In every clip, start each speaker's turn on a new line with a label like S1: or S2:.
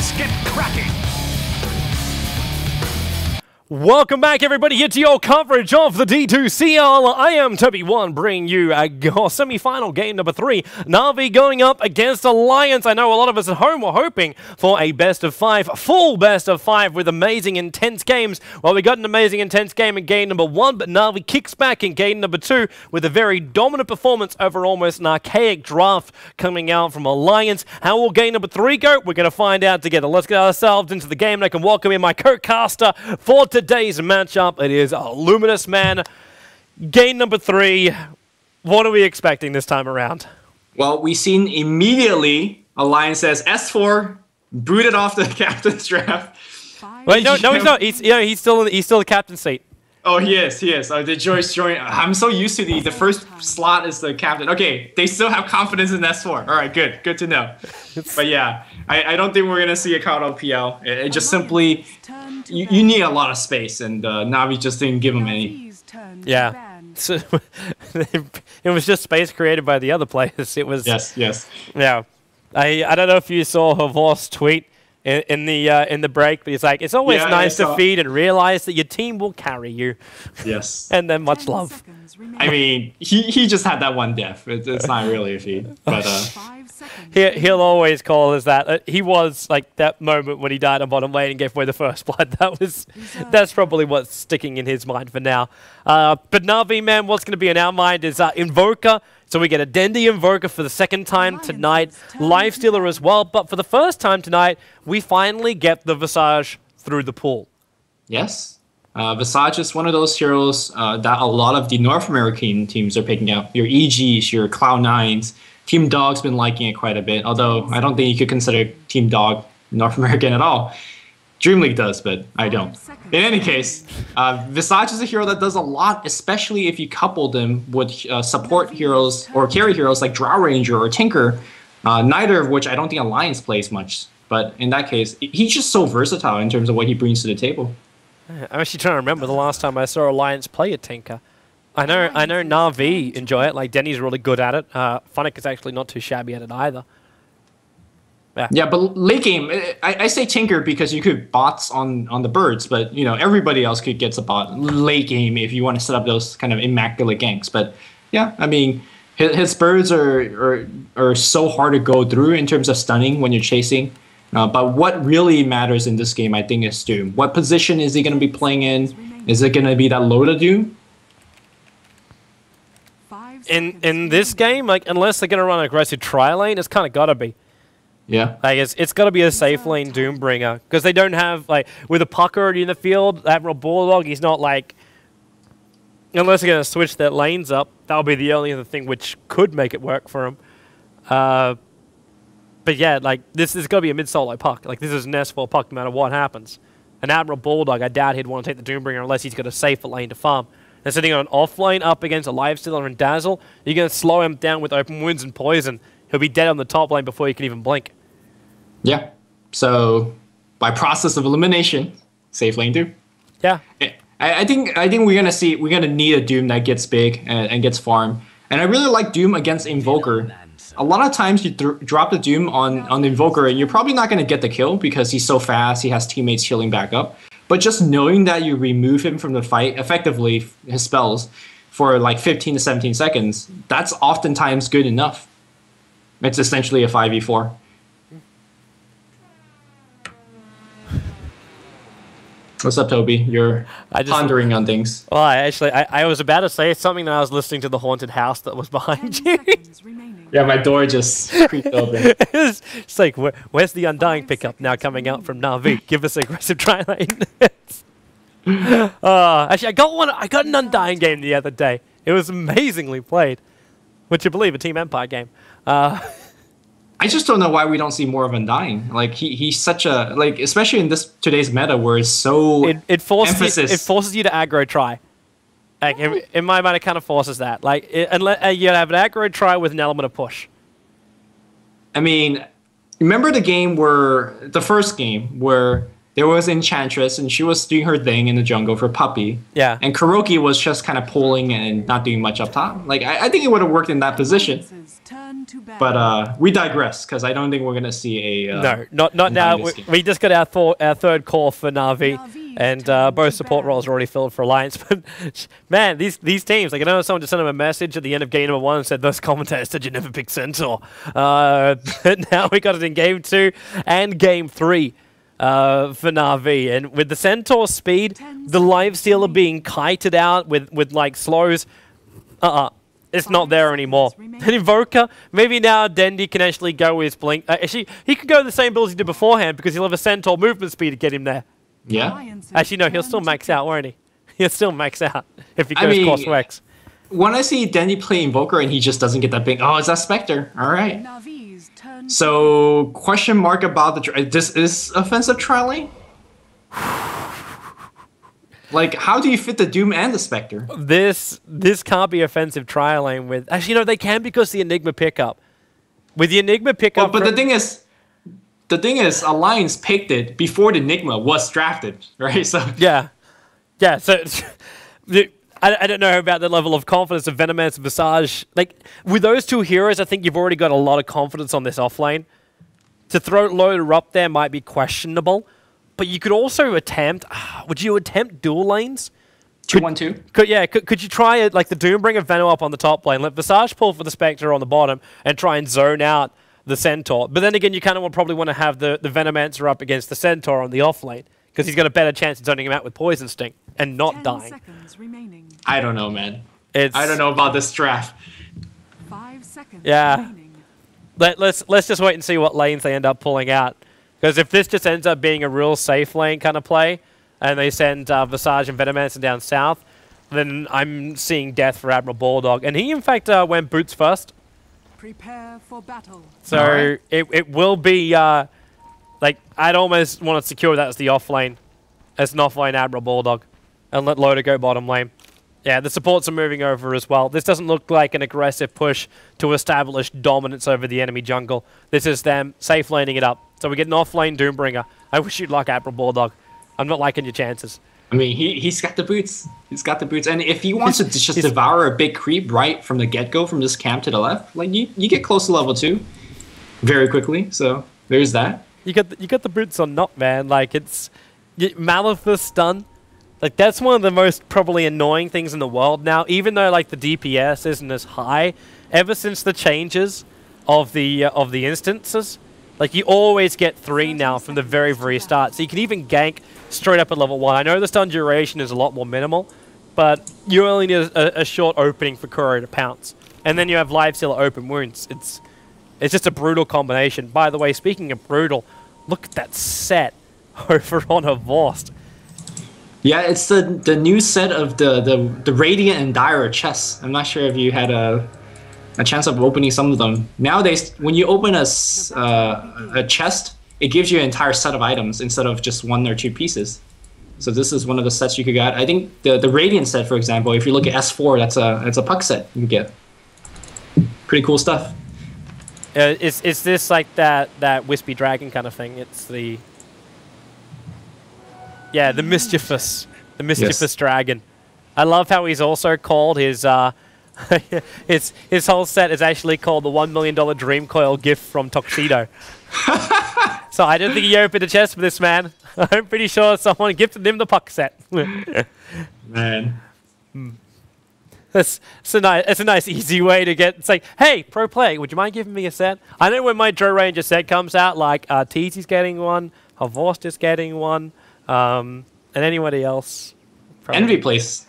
S1: Let's get cracking!
S2: Welcome back, everybody, here to your coverage of the D2CL. I am TobiWan, bringing you a semi-final game number 3. Na'Vi going up against Alliance. I know a lot of us at home were hoping for a best-of-5, full best-of-5 with amazing, intense games. Well, we got an amazing, intense game in game number 1, but Na'Vi kicks back in game number 2 with a very dominant performance over almost an archaic draft coming out from Alliance. How will game number 3 go? We're going to find out together. Let's get ourselves into the game, and I can welcome in my co-caster for today's matchup. It is Luminous, man. Game number 3. What are we expecting this time around?
S3: Well, we seen immediately Alliance says S4 booted off the captain's draft.
S2: Wait, no, he's not. He's still the captain's seat.
S3: Oh, he is. The Joyce join. I'm so used to the first slot is the captain. Okay, they still have confidence in S4. All right, good to know. But yeah, I don't think we're gonna see a count on PL. It just simply you need a lot of space, and Na'Vi just didn't give him any.
S2: Yeah, so, it was just space created by the other players. It was
S3: yes.
S2: Yeah, I don't know if you saw Havor's tweet in the break, but he's like, it's always nice to feed and realize that your team will carry you.
S3: Yes.
S2: And then much love.
S3: I mean, he just had that one death. It's not really a feed, but
S2: he'll always call us that. He was like that moment when he died on bottom lane and gave away the first blood. That's probably what's sticking in his mind for now. But Na'Vi, man, what's going to be in our mind is Invoker. So we get a Dendi Invoker for the second time tonight, Lifestealer as well, but for the first time tonight, we finally get the Visage through the pool.
S3: Yes. Visage is one of those heroes that a lot of the North American teams are picking up. Your EGs, your Cloud9s. Team Dog's been liking it quite a bit, although I don't think you could consider Team Dog North American at all. Dream League does, but I don't. In any case, Visage is a hero that does a lot, especially if you couple them with support heroes or carry heroes like Drow Ranger or Tinker, neither of which I don't think Alliance plays much. But in that case, he's just so versatile in terms of what he brings to the table.
S2: I'm actually trying to remember the last time I saw Alliance play a Tinker. I know Na'Vi enjoy it, like Denny's really good at it. Funnick is actually not too shabby at it either. Yeah,
S3: but late game, I say Tinker because you could bots on the birds, but you know everybody else could get a bot late game if you want to set up those kind of immaculate ganks. But yeah, I mean, his birds are so hard to go through in terms of stunning when you're chasing. But what really matters in this game, I think, is Doom. What position is he going to be playing in? Is it going to be that loaded Doom?
S2: In this game, like unless they're going to run an aggressive tri-lane, it's kind of got to be.
S3: Yeah.
S2: Like it's got to be a safe lane Doombringer because they don't have like with a puck already in the field. Admiral Bulldog, he's not like unless they're going to switch their lanes up. That'll be the only other thing which could make it work for him. But yeah, like this is going to be a mid-solo puck. Like this is an S4 puck no matter what happens. An Admiral Bulldog, I doubt he'd want to take the Doombringer unless he's got a safer lane to farm. And sitting on an off lane up against a Lifestealer and Dazzle, you're going to slow him down with open wounds and poison. He'll be dead on the top lane before he can even blink.
S3: Yeah. So by process of elimination, safe lane Doom.
S2: Yeah.
S3: I think we're gonna need a Doom that gets big and gets farm. And I really like Doom against Invoker. A lot of times you drop the Doom on the Invoker and you're probably not gonna get the kill because he's so fast. He has teammates healing back up. But just knowing that you remove him from the fight effectively, his spells, for like 15 to 17 seconds, that's oftentimes good enough. It's essentially a 5v4. What's up, Toby? You're pondering on things.
S2: Well, I was about to say something that I was listening to the haunted house that was behind you.
S3: Yeah, my door just creaked open.
S2: It's like, where's the Undying pickup now coming out from Na'Vi? Give us aggressive tri-lane. Actually, I got an Undying game the other day. It was amazingly played. Would you believe, a Team Empire game?
S3: I just don't know why we don't see more of Undying. Like he's such a especially in today's meta where it's so
S2: it forces you to aggro try. Like in my mind, it kind of forces that. Like you have an aggro try with an element of push.
S3: I mean, remember the first game where there was Enchantress, and she was doing her thing in the jungle for Puppy.
S2: Yeah.
S3: And Kuroki was just kind of pulling and not doing much up top. Like, I think it would have worked in that position. But we digress, because I don't think we're going to see a...
S2: no, not now. We just got our third call for Na'Vi, and both support roles are already filled for Alliance. But, man, these teams, like, I know someone just sent them a message at the end of game number 1 and said, those commentators said you never pick Centaur. But now we got it in game 2 and game 3. For Na'Vi, and with the Centaur speed, the Lifestealer being kited out with like slows, it's not there anymore. And Invoker, maybe now Dendi can actually go with his Blink. Actually, he could go the same build as he did beforehand because he'll have a Centaur movement speed to get him there.
S3: Yeah.
S2: Actually, no, he'll still max out, won't he? He'll still max out if he goes cross Wex.
S3: When I see Dendi play Invoker and he just doesn't get that big, oh, it's that Spectre. All right. So, question mark about this is offensive trialing? Like, how do you fit the Doom and the Spectre?
S2: This can't be offensive trialing with... Actually, no, they can because the Enigma pickup. With the Enigma pickup...
S3: But the thing is, Alliance picked it before the Enigma was drafted, right? So
S2: yeah, so... I don't know about the level of confidence of Venomance and Visage. Like, with those two heroes, I think you've already got a lot of confidence on this offlane. To throw Loader up there might be questionable, but you could also attempt... would you attempt dual lanes?
S3: 2-1-2?
S2: Could you try it, like the Doombringer Venom up on the top lane, let Visage pull for the Spectre on the bottom, and try and zone out the Centaur. But then again, you kind of probably want to have the Venomancer up against the Centaur on the offlane, because he's got a better chance of zoning him out with Poison Sting and not dying.
S3: I don't know, man. I don't know about this draft.
S1: 5 seconds.
S2: Yeah. Let's just wait and see what lanes they end up pulling out. Because if this just ends up being a real safe lane kind of play, and they send Visage and Venomancer down south, then I'm seeing death for Admiral Bulldog. And he, in fact, went boots first.
S1: Prepare for battle.
S2: So it will be... like, I'd almost want to secure that as the off lane. As an off-lane Admiral Bulldog. And let Loader go bottom lane. Yeah, the supports are moving over as well. This doesn't look like an aggressive push to establish dominance over the enemy jungle. This is them safe laning it up. So we get an off-lane Doombringer. I wish you'd like Admiral Bulldog. I'm not liking your chances.
S3: I mean, he's got the boots. He's got the boots. And if he wants to just devour a big creep right from the get-go from this camp to the left, like you get close to level 2 very quickly. So there's that.
S2: You got the boots on Not, man. Like, it's... Malithus stun. Like, that's one of the most probably annoying things in the world now, even though, like, the DPS isn't as high. Ever since the changes of the instances, like, you always get 3 now from the very, very start. So you can even gank straight up at level 1. I know the stun duration is a lot more minimal, but you only need a short opening for Courier to pounce. And then you have Lifestealer open wounds. It's just a brutal combination. By the way, speaking of brutal, look at that set over on Vorst.
S3: Yeah, it's the new set of the Radiant and Dire chests. I'm not sure if you had a chance of opening some of them. Nowadays, when you open a chest, it gives you an entire set of items instead of just 1 or 2 pieces. So this is one of the sets you could get. I think the Radiant set, for example, if you look at S4, that's a puck set you can get. Pretty cool stuff.
S2: Is this like that Wispy Dragon kind of thing? It's the... Yeah, the Mischievous Dragon. I love how he's also called his his whole set is actually called the $1 million Dream Coil gift from Tuxedo. So I don't think he opened a chest for this man. I'm pretty sure someone gifted him the puck set.
S3: Man.
S2: It's a nice easy way to get. It's like, hey, pro play, would you mind giving me a set? I know when my Drow Ranger set comes out, like Teezy's getting one, Horst is getting one. And anybody else? Probably.
S3: Envy plays.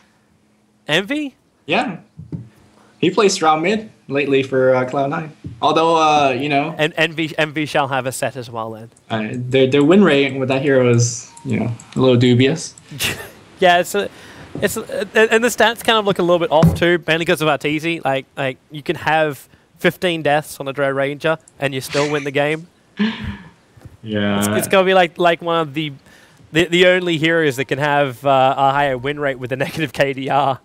S2: Envy?
S3: Yeah. He plays Drow mid lately for Cloud9. Although, you know...
S2: And Envy shall have a set as well then.
S3: Their win rate with that hero is, you know, a little dubious.
S2: Yeah, and the stats kind of look a little bit off too, mainly because of Arteezy. Like you can have 15 deaths on a Drow Ranger and you still win the game.
S3: Yeah.
S2: It's gonna be like one of the only heroes that can have a higher win rate with a negative KDR.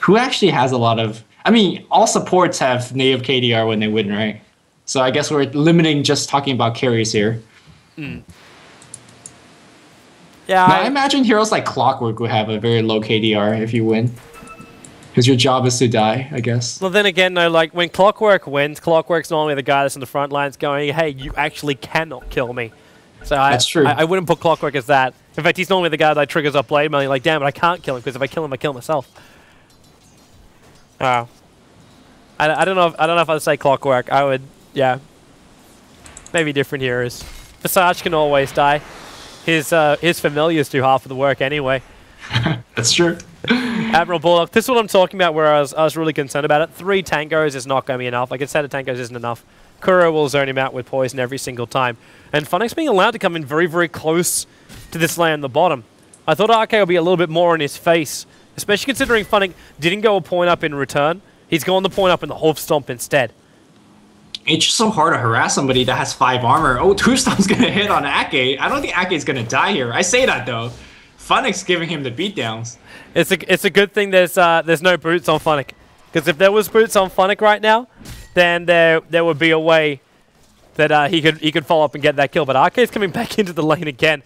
S3: Who actually has a lot of... I mean, all supports have native KDR when they win, right? So I guess we're limiting just talking about carries here.
S2: Yeah,
S3: Now, I imagine heroes like Clockwork would have a very low KDR if you win. Because your job is to die, I guess.
S2: well, then again, though, like, when Clockwork wins, Clockwork's normally the guy that's in the front lines going, hey, you actually cannot kill me. So
S3: That's true.
S2: I wouldn't put Clockwork as that. In fact, he's normally the guy that triggers up blade mail. Like, damn it, I can't kill him, because if I kill him, I kill myself. I don't know if I'd say Clockwork. I would, yeah. Maybe different heroes. Visage can always die. His familiars do half of the work anyway.
S3: That's true.
S2: Admiral Bullock, this is what I'm talking about where I was really concerned about it. 3 tangos is not going to be enough. Like, a set of tangos isn't enough. Kuro will zone him out with poison every single time. And Funix being allowed to come in very, very close to this lane on the bottom. I thought RK would be a little bit more in his face, especially considering Funix didn't go a point up in return. He's gone the point up in the Hoof Stomp instead.
S3: It's just so hard to harass somebody that has 5 armor. Oh, 2-Stomp's going to hit on Ake. I don't think Ake's going to die here. I say that, though. Funix giving him the beatdowns.
S2: It's a good thing there's no boots on Funix. Because if there was boots on Funix right now, then there would be a way that he could follow up and get that kill. But RK's coming back into the lane again.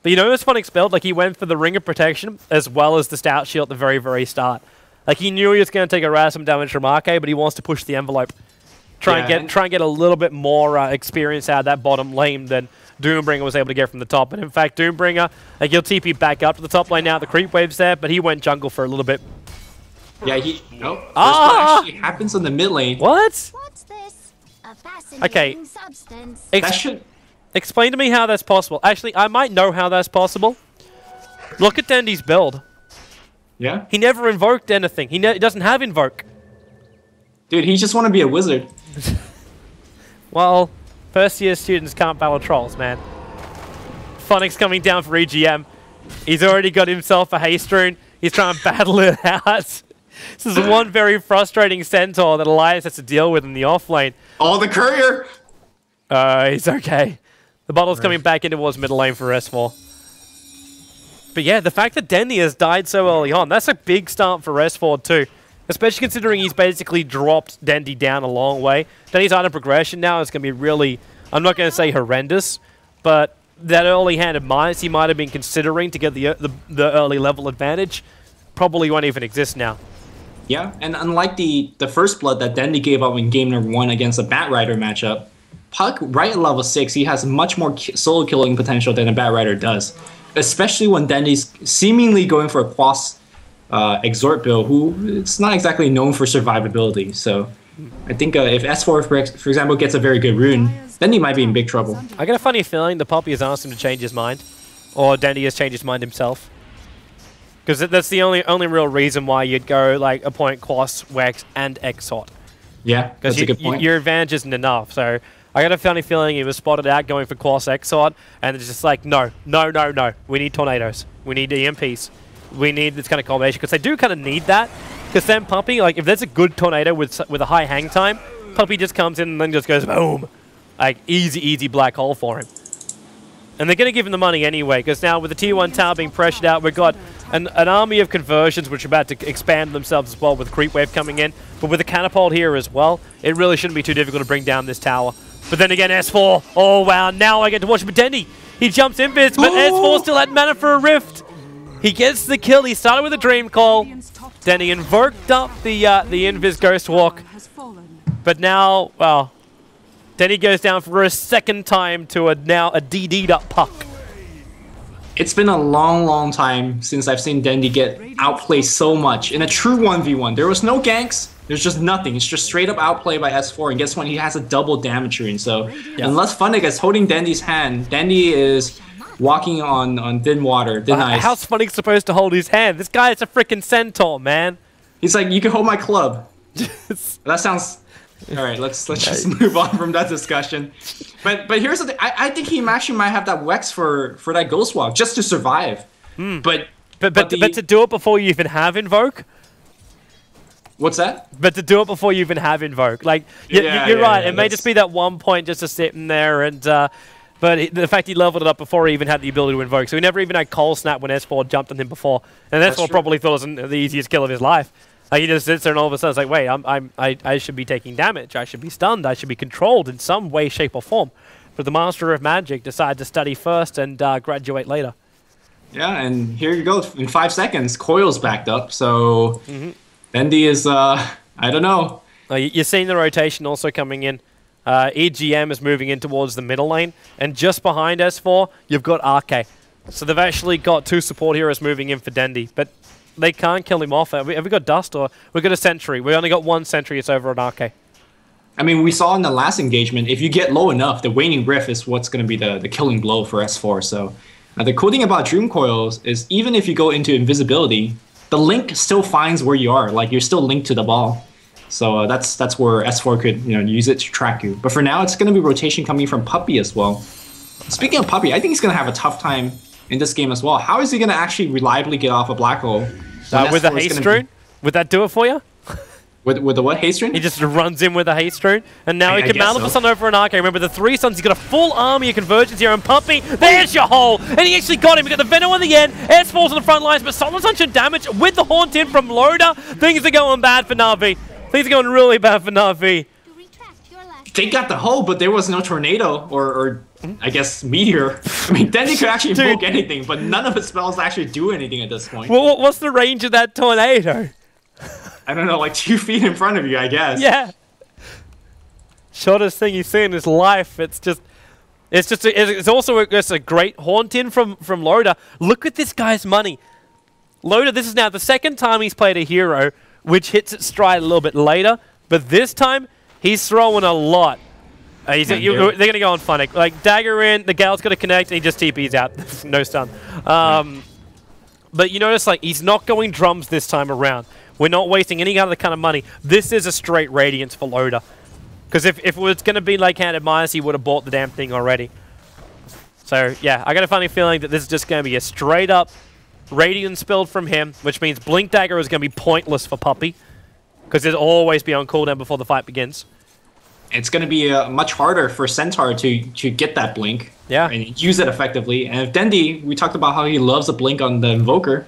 S2: But you know this Funix build? Like, he went for the Ring of Protection as well as the Stout Shield at the very, very start. Like, he knew he was going to take a ransom damage from RK, but he wants to push the envelope. Try and get a little bit more experience out of that bottom lane than Doombringer was able to get from the top. And in fact, Doombringer, like, he'll TP back up to the top lane now. The creep wave's there, but he went jungle for a little bit.
S3: Yeah, first blood actually happens in the mid lane.
S2: What?
S4: What's this? A
S2: Okay.
S4: fascinating substance.
S3: That should...
S2: Explain to me how that's possible. Actually, I might know how that's possible. Look at Dendy's build.
S3: Yeah?
S2: He never invoked anything. He doesn't have invoke.
S3: Dude, he just want to be a wizard.
S2: Well, first year students can't battle trolls, man. Funix coming down for EGM. He's already got himself a haste rune. He's trying to battle it out. This is one very frustrating centaur that Elias has to deal with in the off lane.
S3: Oh, the courier!
S2: He's okay. The bottle's coming back in towards middle lane for S4. But yeah, the fact that Dendy has died so early on, that's a big start for S4 too. Especially considering he's basically dropped Dendy down a long way. Dendy's item progression now is going to be really, I'm not going to say horrendous, but that early hand of mines he might have been considering to get the early level advantage probably won't even exist now.
S3: Yeah, and unlike the first blood that Dendy gave up in game number 1 against a Bat Rider matchup, Puck, right at level 6, he has much more solo killing potential than a Bat Rider does. Especially when Dendy's seemingly going for a Quas Exhort build, who it's not exactly known for survivability. So I think if S4, for example, gets a very good rune, then he might be in big trouble.
S2: I get a funny feeling the Poppy has asked him to change his mind. Or Dendy has changed his mind himself. Because that's the only real reason why you'd go like a point Quas, Wex, and Exhort.
S3: Yeah, that's a good point.
S2: Your advantage isn't enough. So I got a funny feeling he was spotted out going for Quas Exhort, and it's just like, no. We need tornadoes. We need EMPs. We need this kind of combination, because they do kind of need that. Because then Puppy, like, if there's a good tornado with a high hang time, Puppy just comes in and then just goes boom. Like, easy black hole for him. And they're going to give him the money anyway, because now with the tier 1 tower being pressured out, we've got an army of conversions which are about to expand themselves as well with Creep Wave coming in. But with the catapult here as well, it really shouldn't be too difficult to bring down this tower. But then again, S4, oh wow, now I get to watch him. Dendy, he jumps invis, but S4 still had mana for a rift. He gets the kill. He started with a Dream Call. Then he invoked up the invis Ghost Walk. But now, well, Dendy goes down for a second time to now a DD'd up Puck.
S3: It's been a long time since I've seen Dendy get outplayed so much. In a true 1v1, there was no ganks. There's just nothing. It's just straight up outplay by S4. And guess what? He has a double damage rune. So unless Funix is holding Dendy's hand, Dendy is walking on thin water, thin ice.
S2: How's Funix supposed to hold his hand? This guy is a freaking centaur, man.
S3: He's like, you can hold my club. That sounds... All right, let's just move on from that discussion. But here's the thing. I think he actually might have that Wex for that Ghost Walk just to survive. But
S2: to do it before you even have Invoke?
S3: What's that?
S2: But to do it before you even have Invoke. Like, you're right. It may just be that 1 point just to sit in there and... But the fact he leveled it up before he even had the ability to invoke. So he never even had Cold Snap when S4 jumped on him before. And S4 probably thought it was the easiest kill of his life. Like, he just sits there and all of a sudden it's like, wait, I should be taking damage. I should be stunned. I should be controlled in some way, shape, or form. But the Master of Magic decided to study first and graduate later.
S3: Yeah, and here you go. In 5 seconds, Coil's backed up. So Dendi is, I don't know.
S2: You're seeing the rotation also coming in. EGM is moving in towards the middle lane. And just behind S4, you've got RK. So they've actually got 2 support heroes moving in for Dendi. But they can't kill him off. Have we got Dust or we've got a Sentry? We only got 1 Sentry. It's over on RK.
S3: I mean, we saw in the last engagement, if you get low enough, the Waning Rift is what's going to be the killing blow for S4. So the cool thing about Dream Coils is even if you go into invisibility, the link still finds where you are. Like, you're still linked to the ball. So that's where S4 could use it to track you. But for now, it's going to be rotation coming from Puppey as well. Speaking of Puppey, I think he's going to have a tough time in this game as well. How is he going to actually reliably get off a black hole?
S2: With a haste rune? Would that do it for you?
S3: With the what? Haste rune?
S2: He just runs in with a haste rune, and now he can Maleficent over an RK. Remember, the 3 Suns, he's got a full army of convergence here, and Puppey, there's your hole! And he actually got him. He got the Venom on the end, S falls on the front lines, but Solid Sun should damage with the Haunt in from Loda. Things are going bad for Na'Vi. Things are going really bad for Na'Vi.
S3: They got the hole, but there was no tornado, or I guess meteor. I mean, then he could actually invoke anything, but none of his spells actually do anything at this point.
S2: Well, what's the range of that tornado?
S3: I don't know, like 2 feet in front of you, I guess.
S2: Yeah. Shortest thing he's seen in his life. It's also a great haunt in from Loda. Look at this guy's money. Loda, this is now the 2nd time he's played a hero, which hits its stride a little bit later, but this time he's throwing a lot. They're going to go on Funnick. Like, dagger in, the Gal's got to connect, and he just TP's out. No stun. But you notice, like, he's not going drums this time around. We're not wasting any other kind of money. This is a straight Radiance for Loda. Because if it was going to be like Handed Minus, he would have bought the damn thing already. So, yeah, I got a funny feeling that this is just going to be a straight-up Radiance build from him, which means Blink Dagger is going to be pointless for Puppey. Because it'll always be on cooldown before the fight begins.
S3: It's going to be much harder for Centaur to get that Blink.
S2: Yeah.
S3: And use it effectively. And if Dendi, we talked about how he loves a Blink on the Invoker.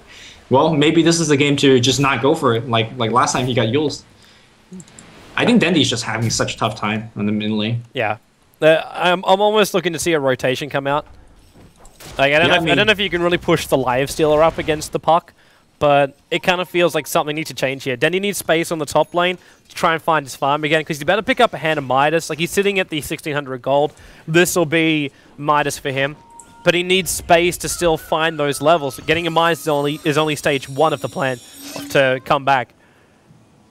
S3: Well, maybe this is a game to just not go for it, like last time he got Yules. I think Dendi's just having such a tough time on the mid lane.
S2: Yeah. I'm almost looking to see a rotation come out. Like, I don't know if you can really push the Live Stealer up against the puck, but it kind of feels like something needs to change here. Dendi needs space on the top lane to try and find his farm again, because he's about to pick up a Hand of Midas. Like, he's sitting at the 1600 gold. This will be Midas for him. But he needs space to still find those levels. Getting a Midas is only stage 1 of the plan to come back.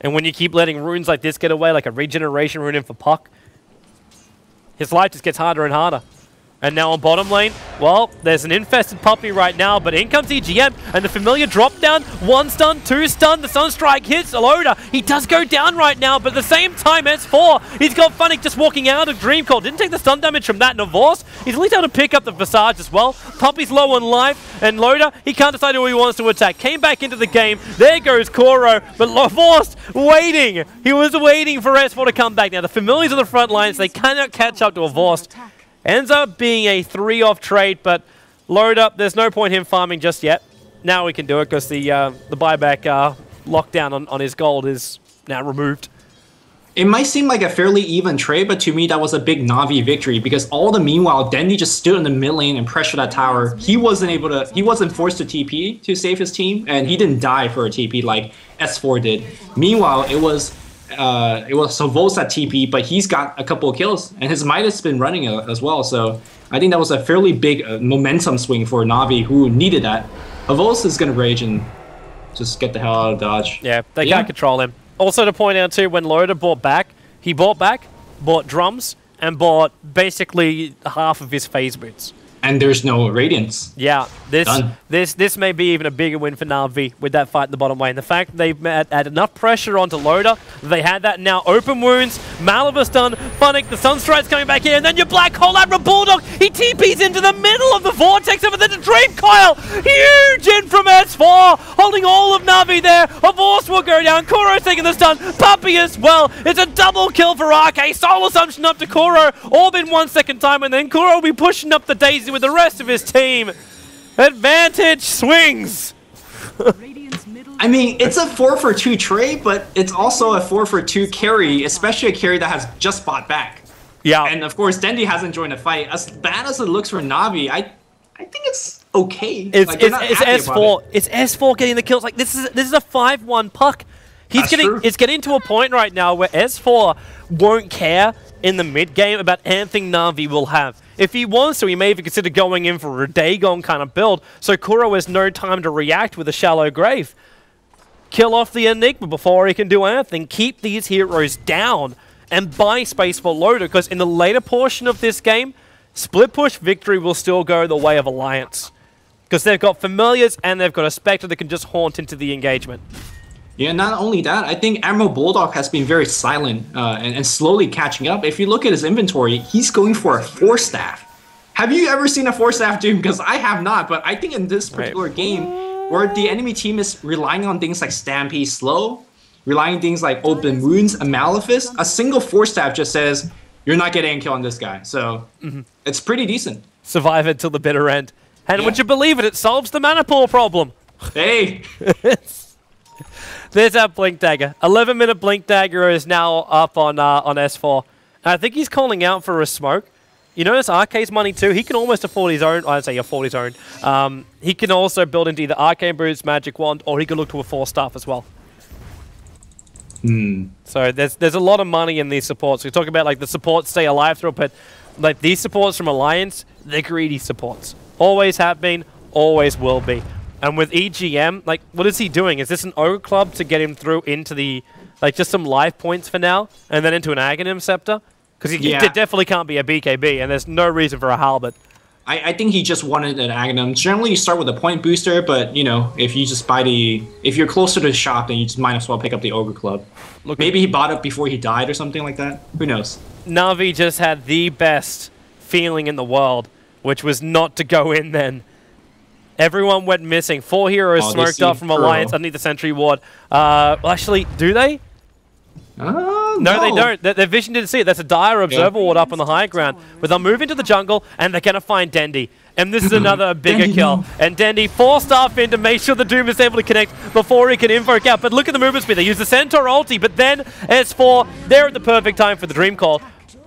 S2: And when you keep letting runes like this get away, like a regeneration rune in for Puck, his life just gets harder and harder. And now on bottom lane, well, there's an infested Puppey right now, but in comes EGM, and the familiar drop down, 1 stun, 2 stun, the Sunstrike hits Loda. He does go down right now, but at the same time, S4, he's got Funnick just walking out of Dream Coil. Didn't take the stun damage from that Navos. He's at least able to pick up the Visage as well. Puppey's low on life, and Loda, he can't decide who he wants to attack. Came back into the game. There goes Koro, but Navos waiting. He was waiting for S4 to come back. Now, the familiars on the front lines, they cannot catch up to a Vorst. Ends up being a 3-off trade, but load up. There's no point him farming just yet. Now we can do it because the buyback lockdown on his gold is now removed.
S3: It might seem like a fairly even trade, but to me that was a big Na'Vi victory because all the meanwhile Dendi just stood in the mid lane and pressured that tower. He wasn't forced to TP to save his team, and he didn't die for a TP like S4 did. Meanwhile, it was Savos at TP, but he's got a couple of kills, and his Midas has been running as well. So I think that was a fairly big momentum swing for Na'Vi, who needed that. Savos is gonna rage and just get the hell out of Dodge.
S2: Yeah, they can't control him. Also to point out too, when Loda bought back, bought drums, and bought basically half of his phase boots.
S3: And there's no Radiance.
S2: Yeah, this may be even a bigger win for Na'Vi with that fight in the bottom lane. The fact that they've had enough pressure onto Loda, they had that now. Open wounds, Malivus done, Funnick, the Sunstrike's coming back in, and then your Black Hole Admiral Bulldog, he TP's into the middle of the Vortex over there to Dream Coil. Huge in from S4, holding all of Na'Vi there. A Vorce will go down, Koro's taking the stun, Puppey as well. It's a double kill for RK, Soul Assumption up to Koro, all in 1 second time, and then Koro will be pushing up the Daisy with the rest of his team. Advantage swings.
S3: I mean, it's a 4-for-2 trade, but it's also a 4-for-2 carry, especially a carry that has just bought back.
S2: Yeah.
S3: And of course, Dendi hasn't joined the fight. As bad as it looks for Na'Vi, I think it's okay.
S2: It's
S3: Like, they're not happy about
S2: S4.
S3: it.
S2: It's S4 getting the kills. Like this is a 5-1 puck. It's getting to a point right now where S4 won't care in the mid game about anything Na'Vi will have. If he wants to, he may even consider going in for a Dagon kind of build, so Kuro has no time to react with a shallow grave. Kill off the Enigma before he can do anything. Keep these heroes down and buy space for Loader, because in the later portion of this game, split push victory will still go the way of Alliance. Because they've got Familiars and they've got a Spectre that can just haunt into the engagement.
S3: Yeah, not only that, I think Admiral Bulldog has been very silent and slowly catching up. If you look at his inventory, he's going for a 4-staff. Have you ever seen a 4-staff, Doom? Because I have not, but I think in this particular game, where the enemy team is relying on things like Stampede Slow, relying on things like Open Wounds and Malefice, a single 4-staff just says, you're not getting a kill on this guy. So it's pretty decent.
S2: Survive it till the bitter end. And would you believe it, it solves the mana pool problem.
S3: Hey!
S2: There's that Blink Dagger. 11-minute Blink Dagger is now up on S4. And I think he's calling out for a smoke. You notice Arcade's money too. He can almost afford his own. I'd say afford his own. He can also build into either Arcane Boots, Magic Wand, or he can look to a 4-staff as well. So there's a lot of money in these supports. We talk about like the supports stay alive through, but like these supports from Alliance, they're greedy supports. Always have been, always will be. And with EGM, like, what is he doing? Is this an Ogre Club to get him through into the, like, just some life points for now, and then into an Aghanim Scepter? Because he definitely can't be a BKB, and there's no reason for a Halberd.
S3: I think he just wanted an Aghanim. Generally, you start with a point booster, but, you know, if you just buy if you're closer to the shop, then you just might as well pick up the Ogre Club. Look, maybe he bought it before he died or something like that. Who knows? Na'Vi
S2: just had the best feeling in the world, which was not to go in then. Everyone went missing. 4 heroes smoked up from Alliance underneath the Sentry Ward. Well, actually, do they? No, they don't. Their vision didn't see it. That's a dire Observer Ward up on the high ground. But they'll move into the jungle, and they're going to find Dendi. And this is another bigger kill. No. And Dendi 4-staff in to make sure the Doom is able to connect before he can invoke out. But look at the movement speed. They use the Centaur ulti, but then S4, they're at the perfect time for the Dream Call.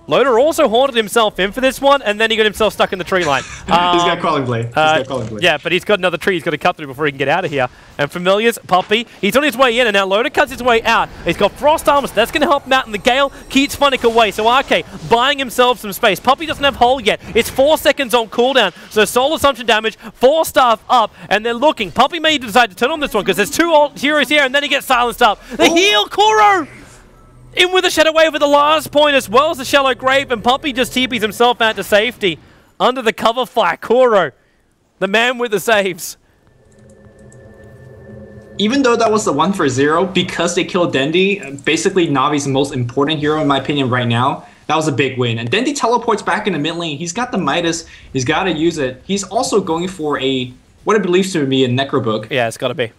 S2: Loader also haunted himself in for this one, and then he got himself stuck in the tree line.
S3: He's got Calling Blade.
S2: Yeah, but he's got another tree he's got to cut through before he can get out of here. And Familiars, Puppey, he's on his way in, and now Loader cuts his way out. He's got Frost Armor, so that's going to help him out, and the Gale keeps Funnick away. So RK buying himself some space. Puppey doesn't have Hole yet. It's 4 seconds on cooldown, so Soul Assumption damage, 4-staff up, and they're looking. Puppey may decide to turn on this one, because there's 2 heroes here, and then he gets silenced up. The heal, Kuro! In with the Shadow Wave with the last point, as well as the Shallow Grave, and Puppey just TPs himself out to safety. Under the cover fire, Kuro, the man with the saves.
S3: Even though that was the 1 for 0, because they killed Dendi, basically Na'Vi's most important hero in my opinion right now, that was a big win. And Dendi teleports back in the mid lane. He's got the Midas. He's got to use it. He's also going for what I believe to be a Necrobook.
S2: Yeah, it's got to be.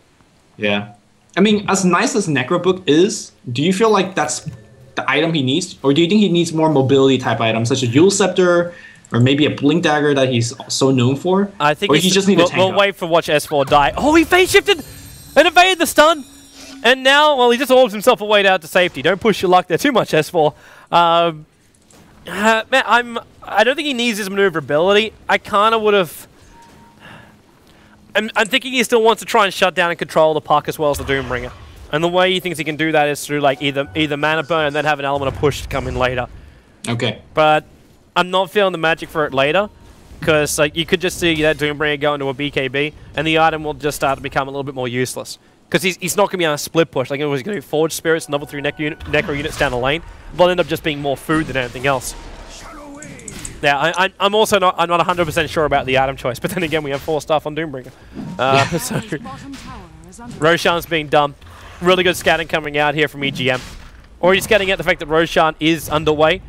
S3: Yeah. I mean, as nice as Necrobook is, do you feel like that's the item he needs? Or do you think he needs more mobility type items, such as Yule Scepter, or maybe a Blink Dagger that he's so known for?
S2: I think
S3: he just needs to tank
S2: We'll wait for watch S4 die. Oh, he phase shifted and evaded the stun. And now, well, he just orbs himself away out to safety. Don't push your luck there too much, S4. Man, I don't think he needs his maneuverability. I kind of would have... I'm thinking he still wants to try and shut down and control the puck as well as the Doombringer. And the way he thinks he can do that is through like either mana burn and then have an element of push to come in later.
S3: Okay.
S2: But I'm not feeling the magic for it later, because like you could just see that Doombringer go into a BKB and the item will just start to become a little bit more useless. Because he's not going to be on a split push. Like it was going to be Forge Spirits, level 3 Necro units down the lane. But end up just being more food than anything else. Yeah, I'm also not 100% sure about the item choice, but then again we have 4-staff on Doombringer. So Roshan's being dumb. Really good scouting coming out here from EGM. Already scouting out the fact that Roshan is underway.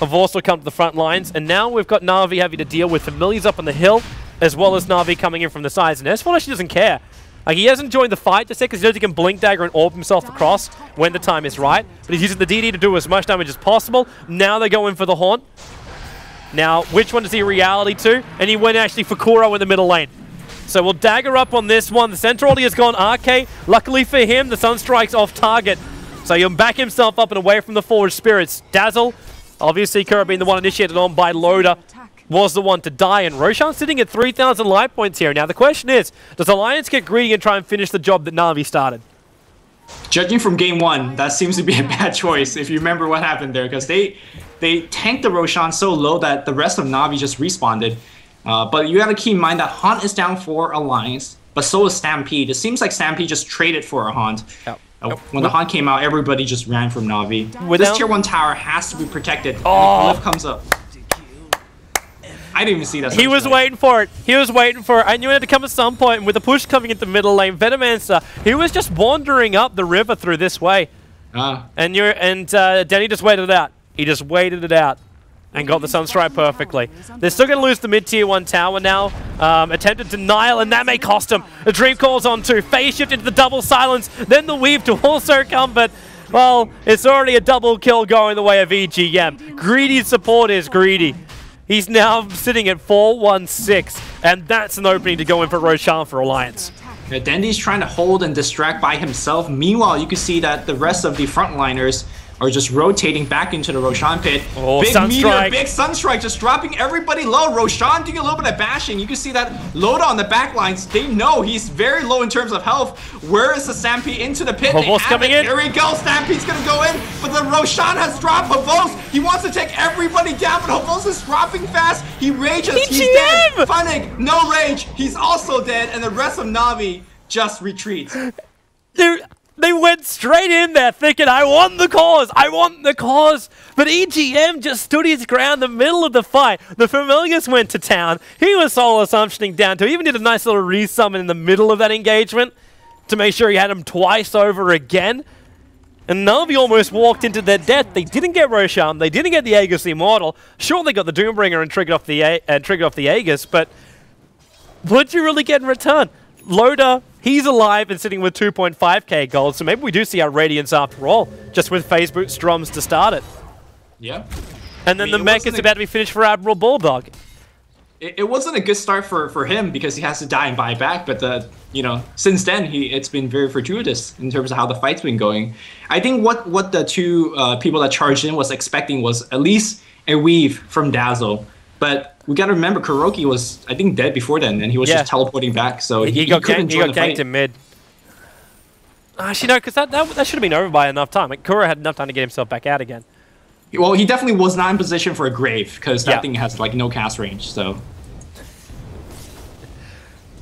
S2: Have also come to the front lines, and now we've got Na'Vi having to deal with Familiars up on the hill, as well as Na'Vi coming in from the sides. And S4 actually doesn't care. Like, he hasn't joined the fight just yet because he knows he can Blink Dagger and orb himself across when the time is right. But he's using the DD to do as much damage as possible. Now they go in for the Haunt. Now, which one does he reality to? And he went actually for Kuro in the middle lane. So we'll dagger up on this one. The center ulti has gone RK. Luckily for him, the Sunstrike's off target. So he'll back himself up and away from the Forge Spirits. Dazzle Obviously, Kura being the one initiated on by Loda was the one to die, and Roshan sitting at 3,000 life points here. Now, the question is, does Alliance get greedy and try and finish the job that Na'Vi started?
S3: Judging from game 1, that seems to be a bad choice, if you remember what happened there, because they tanked the Roshan so low that the rest of Na'Vi just respawned. But you have to keep in mind that Haunt is down for Alliance, but so is Stampede. It seems like Stampede just traded for a Haunt.
S2: Yep.
S3: When the Haunt came out, everybody just ran from Na'Vi. This tier 1 tower has to be protected.
S2: Oh.
S3: Glyph comes up. I didn't even see that.
S2: He was waiting for it. He was waiting for it. I knew it had to come at some point. And with the push coming into middle lane, Venomancer, he was just wandering up the river through this way. And Denny just waited it out. He just waited it out and got the Sunstrike perfectly. They're still going to lose the mid-tier 1 tower now. Attempted denial, and that may cost him. The Dream Call's on too. Phase shift into the double silence. Then the weave to also come, but, well, it's already a double kill going the way of EGM. Greedy support is greedy. He's now sitting at 4-1-6, and that's an opening to go in for Roshan for Alliance.
S3: Yeah, Dendy's trying to hold and distract by himself. Meanwhile, you can see that the rest of the frontliners are just rotating back into the Roshan pit.
S2: Oh,
S3: big
S2: Sunstrike.
S3: meteor, big Sunstrike, just dropping everybody low. Roshan doing a little bit of bashing. You can see that Loda on the back lines, they know he's very low in terms of health. Where is the Stampede into the pit?
S2: Havos coming in.
S3: Here we go, Stampede's gonna go in, but the Roshan has dropped Havos. He wants to take everybody down, but Havos is dropping fast. He rages, he's dead. Funnick, no rage, he's also dead, and the rest of Na'Vi just retreats.
S2: Dude, they went straight in there thinking, I want the cause, I want the cause. But EGM just stood his ground in the middle of the fight. The Familiars went to town. He was solo assumptioning down to, even did a nice little resummon in the middle of that engagement to make sure he had him twice over again. And Na'Vi almost walked into their death. They didn't get Roshan, they didn't get the Aegis Immortal. Sure, they got the Doombringer and triggered off the Aegis, but what did you really get in return? Loda, he's alive and sitting with 2.5k gold, so maybe we do see our Radiance after all, just with phase boots drums to start it.
S3: Yeah.
S2: And then the mech is about to be finished for Admiral Bulldog.
S3: It wasn't a good start for him because he has to die and buy back, but since then it's been very fortuitous in terms of how the fight's been going. I think what the two people that charged in was expecting was at least a weave from Dazzle, but we gotta remember Kuroki was, I think, dead before then, and he was just teleporting back, so he
S2: got
S3: couldn't join the fight.
S2: ganked in mid. Actually, no, because that should have been over by enough time. Like, Kura had enough time to get himself back out again.
S3: Well, he definitely was not in position for a grave, because that thing has, like, no cast range, so.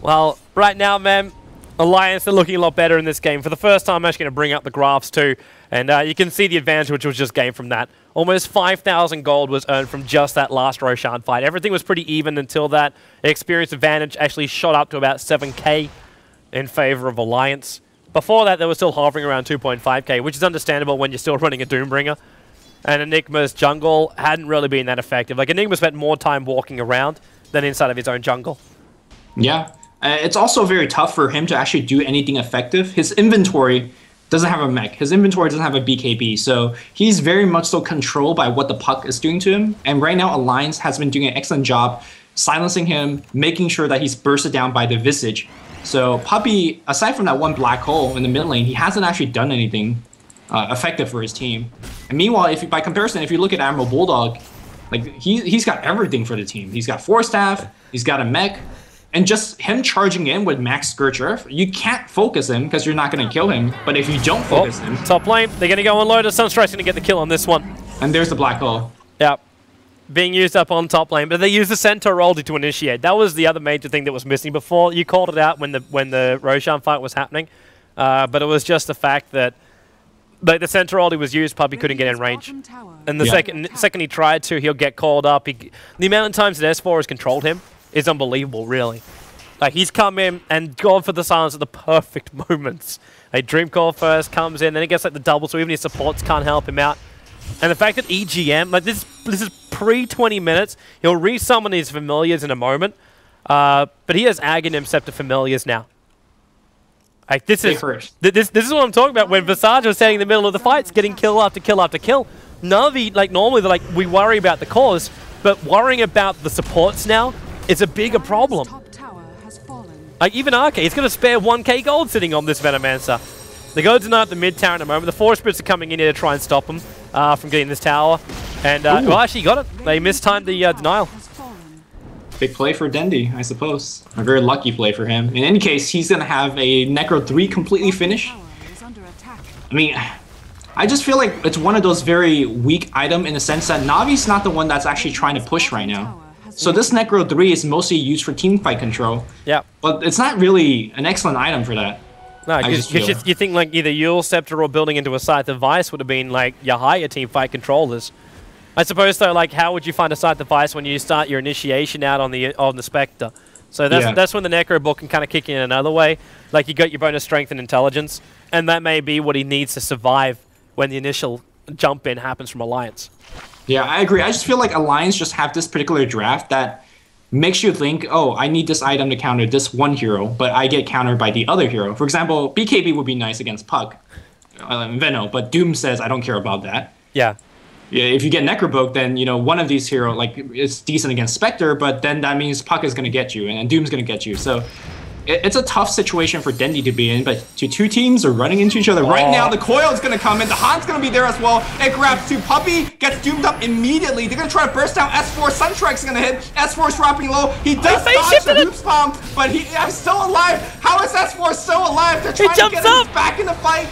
S2: Well, right now, man, Alliance are looking a lot better in this game. For the first time, I'm actually going to bring up the graphs too, and you can see the advantage which was just gained from that. Almost 5,000 gold was earned from just that last Roshan fight. Everything was pretty even until that. Experience advantage actually shot up to about 7k in favor of Alliance. Before that, they were still hovering around 2.5k, which is understandable when you're still running a Doombringer. And Enigma's jungle hadn't really been that effective. Like, Enigma spent more time walking around than inside of his own jungle.
S3: Yeah. It's also very tough for him to actually do anything effective. His inventory doesn't have a mech. His inventory doesn't have a BKB. So he's very much so controlled by what the puck is doing to him. And right now, Alliance has been doing an excellent job silencing him, making sure that he's bursted down by the Visage. So Puppy, aside from that one black hole in the mid lane, he hasn't actually done anything effective for his team. And meanwhile, by comparison, if you look at Admiral Bulldog, like he's got everything for the team. He's got 4 staff, he's got a mech, and just him charging in with max Scourge Earth, you can't focus him because you're not going to kill him. But if you don't focus him...
S2: Top lane, they're going to go on Loda. Sunstrike's going to get the kill on this one.
S3: And there's the black hole.
S2: Yep. Being used up on top lane, but they used the Centaur ulti to initiate. That was the other major thing that was missing before. You called it out when the Roshan fight was happening, but it was just the fact that the Centaur ulti was used, Puppy couldn't get in range. And the second he tried to, he'll get called up. The amount of times that S4 has controlled him is unbelievable, really. Like, he's come in and gone for the silence at the perfect moments. A Dream Call first comes in, then he gets like the double, so even his supports can't help him out. And the fact that EGM, like this is pre-20 minutes, he'll resummon his Familiars in a moment, but he has Ag in him except to Familiars now. Like, this is what I'm talking about when Visage was standing in the middle of the fights, getting kill after kill after kill. Na'Vi, like, normally they're like, we worry about the cause, but worrying about the supports now is a bigger problem. Like, even Arcade, he's going to spare 1k gold sitting on this Venomancer. They go to deny up the mid tower in a moment. The Force Spirits are coming in here to try and stop him from getting this tower. And, well, actually got it. They mistimed the denial.
S1: Has fallen.
S3: Big play for Dendi, I suppose. A very lucky play for him. In any case, he's going to have a Necro 3 completely finished.
S1: Tower is under attack.
S3: I mean, I just feel like it's one of those very weak item in the sense that Navi's not the one that's actually trying to push right now. So this Necro 3 is mostly used for team fight control.
S2: Yeah.
S3: But it's not really an excellent item for that.
S2: No, because you think like either Yule, Scepter, or building into a Scythe Device would have been like your higher team fight controllers. I suppose though, like how would you find a Scythe Device when you start your initiation out on the Spectre? So that's when the Necro book can kind of kick in another way. Like you got your bonus strength and intelligence, and that may be what he needs to survive when the initial jump in happens from Alliance.
S3: Yeah, I agree. I just feel like Alliance just have this particular draft that makes you think, oh, I need this item to counter this one hero, but I get countered by the other hero. For example, BKB would be nice against Puck, Veno, but Doom says I don't care about that.
S2: Yeah.
S3: Yeah, if you get Necroboke, then one of these heroes like it's decent against Spectre, but then that means Puck is gonna get you and Doom's gonna get you. So it's a tough situation for Dendi to be in, but two teams are running into each other. Right now, the Coil is going to come in. The Han's going to be there as well. It grabs 2. Puppey gets doomed up immediately. They're going to try to burst down S4. Sunstrike's going to hit. S4 is dropping low. He does dodge the Hoops Bomb, but he's still alive. How is S4 still alive? They're trying to get him back in the fight.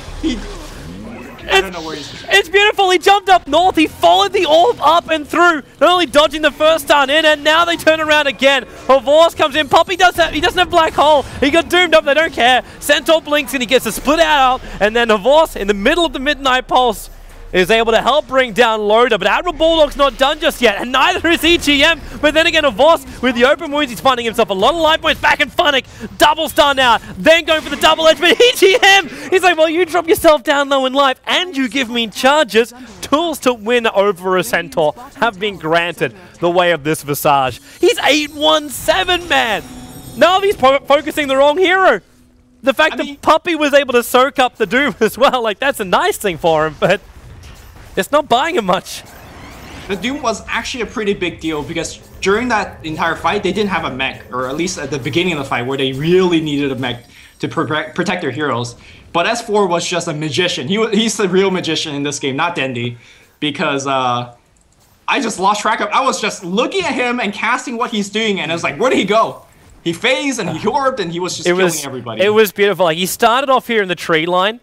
S3: I don't know where he's...
S2: It's beautiful. He jumped up north. He followed the orb up and through, not only dodging the first stun in, and now they turn around again. Horvorse comes in. Puppey doesn't have Black Hole. He got doomed up. They don't care. Centaur blinks and he gets a split out, and then Horvorse in the middle of the Midnight Pulse is able to help bring down Loader, but Admiral Bulldog's not done just yet, and neither is EGM. But then again, Horvorse with the open wounds, he's finding himself a lot of life points back in Funnick. Double stun out, then going for the double edge, but EGM! He's like, well, you drop yourself down low in life, and you give me charges. Tools to win over a Centaur have been granted the way of this Visage. He's 8-1-7, man! Navi's focusing the wrong hero. The fact that Puppey was able to soak up the Doom as well, like, that's a nice thing for him, but it's not buying him much.
S3: The Doom was actually a pretty big deal because during that entire fight, they didn't have a mech, or at least at the beginning of the fight where they really needed a mech to protect their heroes. But S4 was just a magician. He's the real magician in this game, not Dendi, because I just lost track of... I was just looking at him and casting what he's doing, and I was like, where did he go? He phased and he orbed and he was just killing everybody.
S2: It was beautiful. Like, he started off here in the tree line,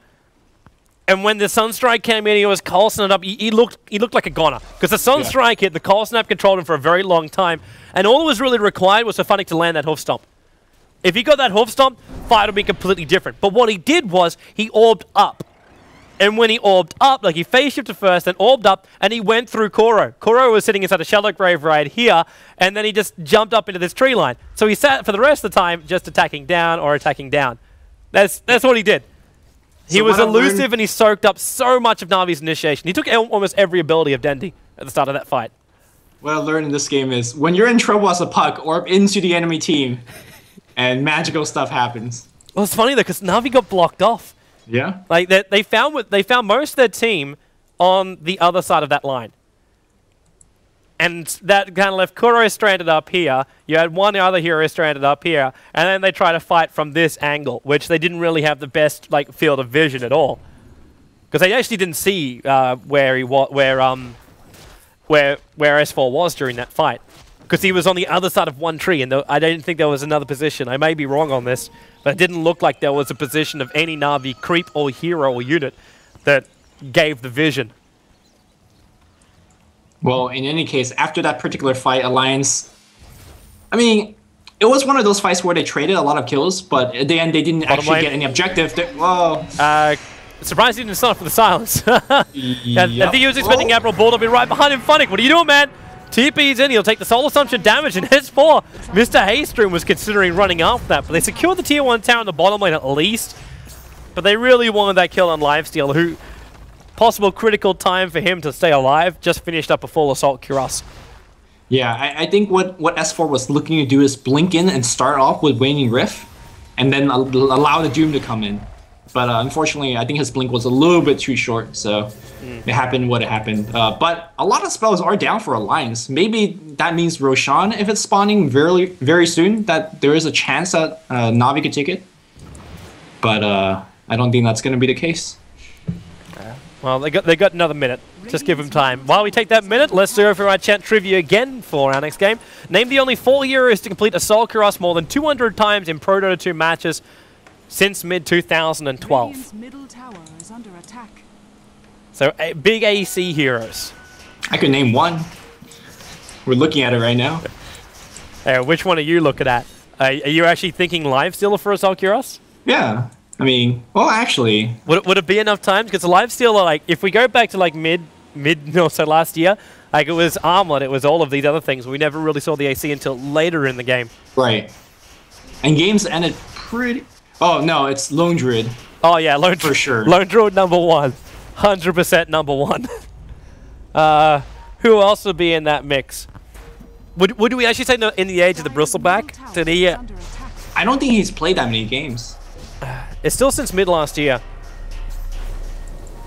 S2: and when the Sunstrike came in, he was Coulson it up. He looked like a goner. Because the Sunstrike hit, the Coulson up controlled him for a very long time. And all that was really required was for Funnick to land that hoof stomp. If he got that hoof stomp, fight would be completely different. But what he did was, he orbed up. And when he orbed up, like he phase shifted first, then orbed up, and he went through Koro. Koro was sitting inside a Shallow Grave right here, and then he just jumped up into this tree line. So he sat for the rest of the time just attacking down or attacking down. That's what he did. He was elusive and he soaked up so much of Navi's initiation. He took almost every ability of Dendi at the start of that fight.
S3: What I learned in this game is when you're in trouble as a Puck, orb into the enemy team and magical stuff happens.
S2: Well, it's funny though, because Navi got blocked off.
S3: Yeah.
S2: Like they found most of their team on the other side of that line. And that kind of left Kuro stranded up here. You had one other hero stranded up here, and then they try to fight from this angle, which they didn't really have the best like field of vision at all, because they actually didn't see where S4 was during that fight, because he was on the other side of one tree, and I didn't think there was another position. I may be wrong on this, but it didn't look like there was a position of any Navi creep or hero or unit that gave the vision.
S3: Well, in any case, after that particular fight, Alliance... I mean, it was one of those fights where they traded a lot of kills, but at the end, they didn't actually get any objective. Whoa.
S2: Surprised he didn't start for the silence. I think he was expecting Admiral Bull to be right behind him. Funnick, what are you doing, man? TP's in, he'll take the Soul Assumption damage, and S4. Mr. Haystrom was considering running after that, but they secured the Tier 1 tower in the bottom lane at least. But they really wanted that kill on Lifesteal, who... possible critical time for him to stay alive, just finished up a full Assault Cuirass.
S3: Yeah, I think what S4 was looking to do is blink in and start off with Waning Rift, and then allow the Doom to come in. But unfortunately, I think his blink was a little bit too short, so it happened what it happened. But a lot of spells are down for Alliance. Maybe that means Roshan, if it's spawning very soon, that there is a chance that Navi could take it. But I don't think that's going to be the case.
S2: Well, they got another minute. Just give them time. While we take that minute, let's do over our chat trivia again for our next game. Name the only 4 heroes to complete Assault Cuirass more than 200 times in Pro Dota 2 matches since mid-2012.
S1: Radiant's middle tower is under attack.
S2: So, big AC heroes.
S3: I could name one. We're looking at it right now.
S2: Which one are you looking at? Are you actually thinking Lifestealer for Assault Cuirass?
S3: Yeah. I mean, well, actually...
S2: Would it be enough times? Because the Lifestealer, like, if we go back to, like, so last year, like, it was Armlet, it was all of these other things. We never really saw the AC until later in the game.
S3: Right. And games ended pretty... Oh, no, it's Lone Druid.
S2: Oh, yeah, Lone
S3: For sure.
S2: Lone Druid number 1. 100% number 1. Who else would be in that mix? Would we actually say in the age of the Bristleback? Did he...
S3: I don't think he's played that many games.
S2: It's still since mid last year.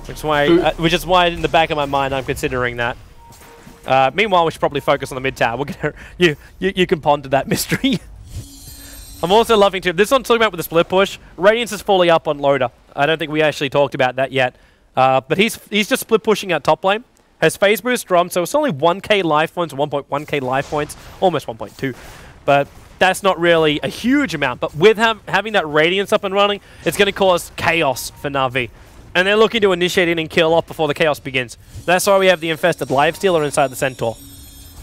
S2: Which is why in the back of my mind I'm considering that. Meanwhile, we should probably focus on the mid tower. You can ponder that mystery. I'm also loving too. This one I'm talking about with the split push. Radiance is fully up on Loader. I don't think we actually talked about that yet. But he's just split pushing out top lane. Has phase boost drum, so it's only 1k life points, 1.1k life points, almost 1.2. But that's not really a huge amount. But with having that Radiance up and running, it's going to cause chaos for Na'Vi. And they're looking to initiate in and kill off before the chaos begins. That's why we have the infested Lifestealer inside the Centaur.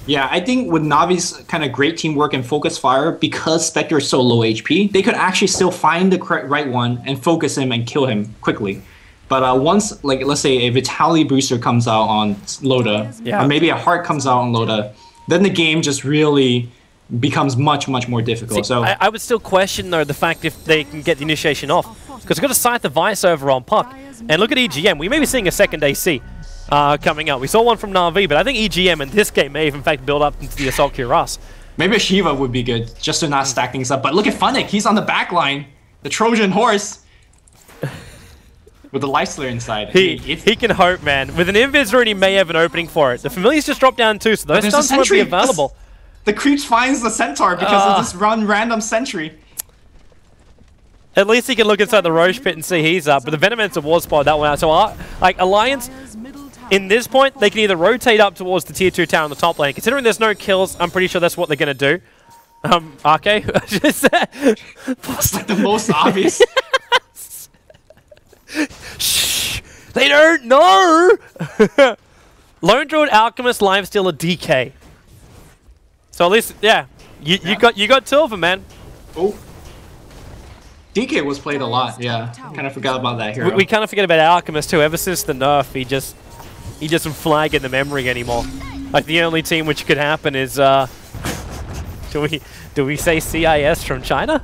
S3: Yeah, I think with Navi's kind of great teamwork and focus fire, because Spectre is so low HP, they could actually still find the right one and focus him and kill him quickly. But once, like, let's say a Vitality booster comes out on Loda, or maybe a Heart comes out on Loda, then the game just really becomes much, much more difficult.
S2: See, I would still question, though, the fact if they can get the initiation off. Because we've got to Scythe the Vice over on Puck. And look at EGM. We may be seeing a second AC coming up. We saw one from Na'Vi, but I think EGM in this game may have, in fact, build up into the Assault Cuirass.
S3: Maybe a Shiva would be good, just to not stack things up. But look at Funnick. He's on the back line. The Trojan horse. With the Lifestealer inside.
S2: He can hope, man. With an Invis rune, he may have an opening for it. The Familiars just dropped down too, so those stuns won't be available.
S3: The Creeps finds the Centaur because of this random sentry.
S2: At least he can look inside the Roche pit and see he's up, but the Venomancer was spotted that one out. So, like, Alliance, in this point, they can either rotate up towards the tier 2 tower on the top lane. Considering there's no kills, I'm pretty sure that's what they're going to do. RK?
S3: It's like the most obvious.
S2: Shh! They don't know! Lone Druid, Alchemist, Lifestealer, DK. So at least, yeah, you got two of them, man. Oh,
S3: DK was played a lot. Yeah, kind of forgot about that hero.
S2: We kind of forget about Alchemist too. Ever since the nerf, he just doesn't flag in the memory anymore. Like the only team which could happen is do we say CIS from China?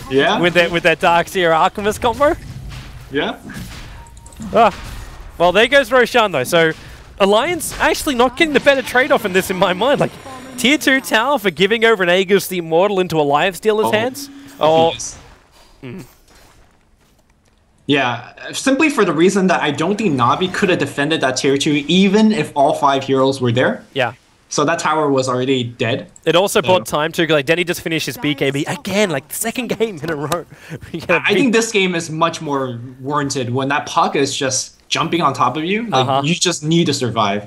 S3: Yeah.
S2: With that Darkseer Alchemist combo.
S3: Yeah.
S2: Well, there goes Roshan though. So Alliance actually not getting the better trade-off in this in my mind. Like tier 2 tower for giving over an Aegis the Immortal into a Lifestealer's hands.
S3: Yeah, simply for the reason that I don't think Na'Vi could have defended that tier 2 even if all 5 heroes were there.
S2: Yeah.
S3: So that tower was already dead.
S2: It also bought time too, because like Denny just finished his BKB again, like the second game in a row.
S3: I think this game is much more warranted when that puck is just jumping on top of you. Like you just need to survive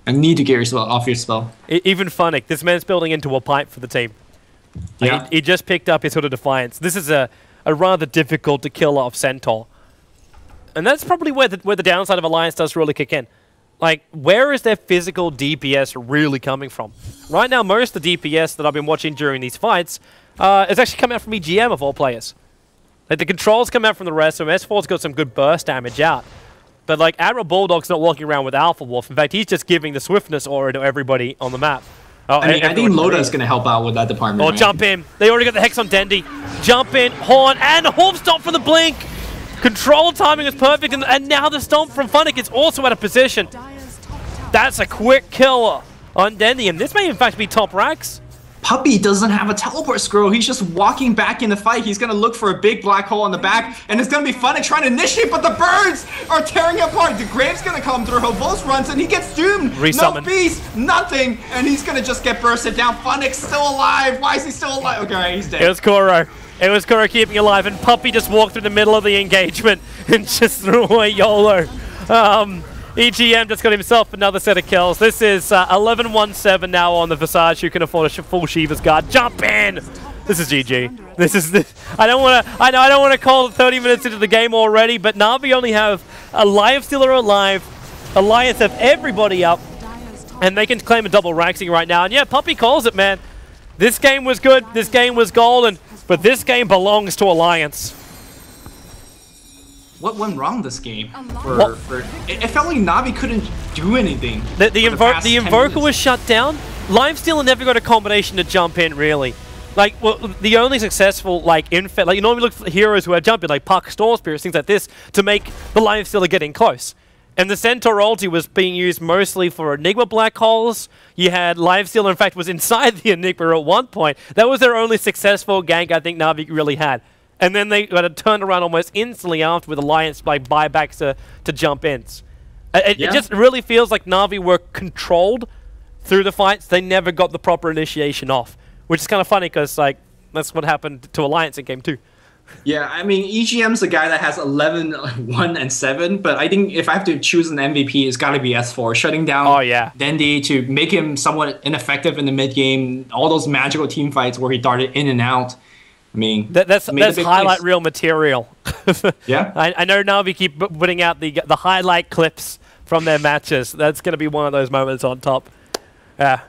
S3: and need to get your spell off your spell.
S2: Even Funnick, this man's building into a pipe for the team. Like
S3: Yeah.
S2: he just picked up his Hood of Defiance. This is a rather difficult to kill off Centaur. And that's probably where the downside of Alliance does really kick in. Like, where is their physical DPS really coming from? Right now, most of the DPS that I've been watching during these fights is actually coming out from EGM of all players. Like, the controls come out from the rest, so S4's got some good burst damage out. But, like, Admiral Bulldog's not walking around with Alpha Wolf. In fact, he's just giving the swiftness aura to everybody on the map.
S3: I think Loda is going to help out with that department.
S2: Oh, right? Jump in. They already got the Hex on Dendy. Jump in, Horn, and Horn stop for the blink. Control timing is perfect, and now the stomp from Funnick is also out of position. That's a quick kill on Dendy, and this may in fact be top racks.
S3: Puppy doesn't have a teleport scroll. He's just walking back in the fight. He's going to look for a big black hole in the back, and it's going to be Funnick trying to initiate, but the birds are tearing apart. The Grave's going to come through. Havos runs, and he gets doomed.
S2: Resummon.
S3: No beast, nothing, and he's going to just get bursted down. Funnick's still alive. Why is he still alive? Okay, he's dead.
S2: It was Koro. It was Koro keeping alive, and Puppy just walked through the middle of the engagement and just threw away YOLO. EGM just got himself another set of kills. This is 11-1-7 now on the Visage, who can afford a full Shiva's Guard. Jump in! This is GG. This is this. I don't want to call it 30 minutes into the game already, but Na'Vi only have a Lifestealer alive. Alliance have everybody up, and they can claim a double Raxing right now. And yeah, Puppy calls it, man. This game was good. This game was golden, but this game belongs to Alliance.
S3: What went wrong this game? It felt like Na'Vi couldn't do anything.
S2: The Invoker was shut down. Lifestealer never got a combination to jump in, really. Like, well, the only successful, like, you normally look for heroes who have jump in, like Puck, Storm Spirits, things like this, to make the Lifestealer getting close. And the Centaur ulti was being used mostly for Enigma black holes. You had Lifestealer, in fact, was inside the Enigma at one point. That was their only successful gank I think Na'Vi really had. And then they got to turn around almost instantly after with Alliance like buybacks to jump ins. It just really feels like Na'Vi were controlled through the fights. They never got the proper initiation off, which is kind of funny because like that's what happened to Alliance in game 2.
S3: Yeah, I mean EGM's a guy that has 11, 1, and 7, but I think if I have to choose an MVP, it's got to be S4, shutting down Dendi to make him somewhat ineffective in the mid game. All those magical team fights where he darted in and out. I mean,
S2: that's highlight reel material.
S3: Yeah,
S2: I know Na'Vi keep putting out the highlight clips from their matches. That's going to be one of those moments on top. Yeah.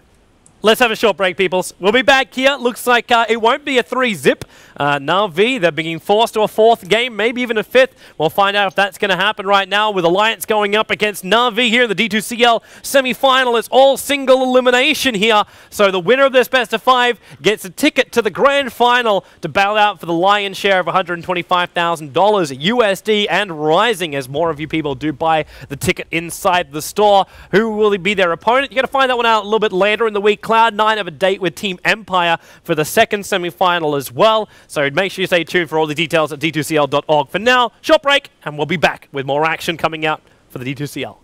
S2: Let's have a short break, peoples. We'll be back here. Looks like it won't be a 3-zip. Na'Vi, they're being forced to a 4th game, maybe even a 5th. We'll find out if that's going to happen right now with Alliance going up against Na'Vi here in the D2CL semi-final. It's all single elimination here. So the winner of this best of 5 gets a ticket to the grand final to battle out for the lion's share of $125,000 USD and rising as more of you people do buy the ticket inside the store. Who will be their opponent? You're going to find that one out a little bit later in the week. Cloud9 have a date with Team Empire for the 2nd semi-final as well. So make sure you stay tuned for all the details at d2cl.org. For now, short break, and we'll be back with more action coming out for the D2CL.